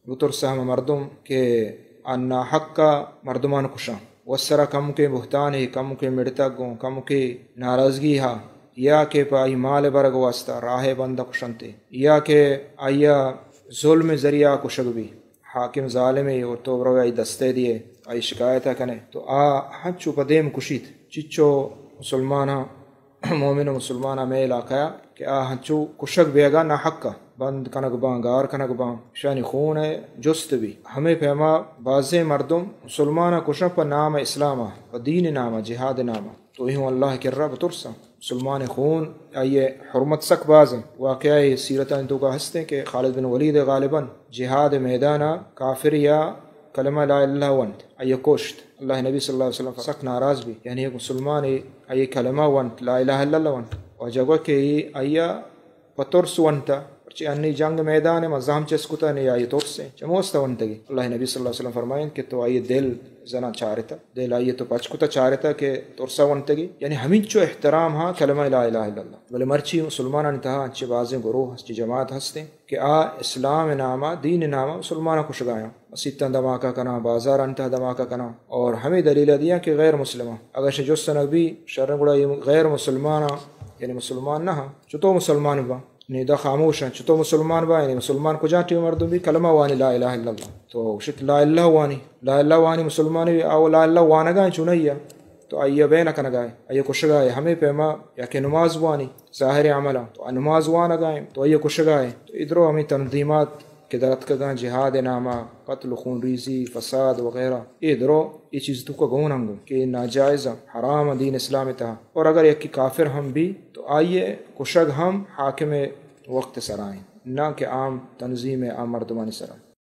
بترسا ہم مردم کہ انا حق کا مردمان کشاں وسرا کم کے بہتان ہی کم کے مڑتگوں کم کے ناراضگی ہا یا کہ پائی مال برگ واسطہ راہ بندہ کشنتے یا کہ آیا ظلم ذریعہ کشگ بھی حاکم ظالم اور تو روی دستے دیے آئی شکایت کنے تو ہنچو پدیم کشید چچو مسلمانہ مومن و مسلمانہ میں علاقہ کہ ہنچو کشگ بیگا نہ حق کا بند کنگ بان گار کنگ بان شانی خون ہے جست بھی ہمیں پیما باز مردم مسلمانہ کشن پر نام اسلامہ و دین نامہ جہاد نامہ تو ہی اللہ کر رہا بترسا مسلمان خون آئیے حرمت سک باز ہیں واقعہ سیرت تو کا ہستے کہ خالد بن ولید غالباً جہاد میدانہ کافر یا کلمہ لا الہ ونت آئیے کوشت اللہ نبی صلی اللہ علیہ وسلم سک ناراض بھی یعنی ایک مسلمان آئیے کلمہ ونت لا الہ الا اللہ ونت اور جگہ کہ آئیے پترس ونتا چی انی جنگ میدان مزاحم چسکتا نہیں آئی ترسے چموستا ونتگی اللہ نبی صلی اللہ علیہ وسلم فرمائیں کہ تو آئیے دل زنا چارتا دل آئیے تو پچکتا چارتا کہ ترسا ونتگی یعنی ہمیں چو احترام ہاں کلمہ لا الہ الا اللہ بلے مرچی مسلمان انتہا انچے بازیں گروہ انچے جماعت ہستے کہ اسلام نامہ دین نامہ مسلمانہ کو شگایا مسیطان دماغہ کنا بازار انتہا دماغہ کنا اور ہمیں دلیل دیا کہ غیر مسلمہ اگر شجست نبی شرن گڑا غیر مسلمانہ یعنی مسلمان نہ چطو مسلمان با نیدہ خاموش ہیں چطو مسلمان با یعنی مسلمان کو جاتی مردم بھی کلمہ وانی لا الہ الا اللہ تو شت لا الہ وانی مسلمان بھی آو لا الہ وانگائیں چونیا تو آئیے بے نہ کنگائیں آئیے کشگائے ہمیں پیما یا کہ نماز وانی ظاہر عملہ تو نماز وانگائیں تو آئیے کشگائے تو ادھرو ہمیں تنظیمات کہ درت کا جہاد نامہ قتل خون ریزی فساد وغیرہ ادھرو یہ چیز تو کا گون ہم کہ ناجائز حرام دین اسلام تھا اور اگر ایک کی کافر ہم بھی تو آئیے کشگ ہم حاکم وقت سرائیں نہ کہ عام تنظیم عام مردمان سرائیں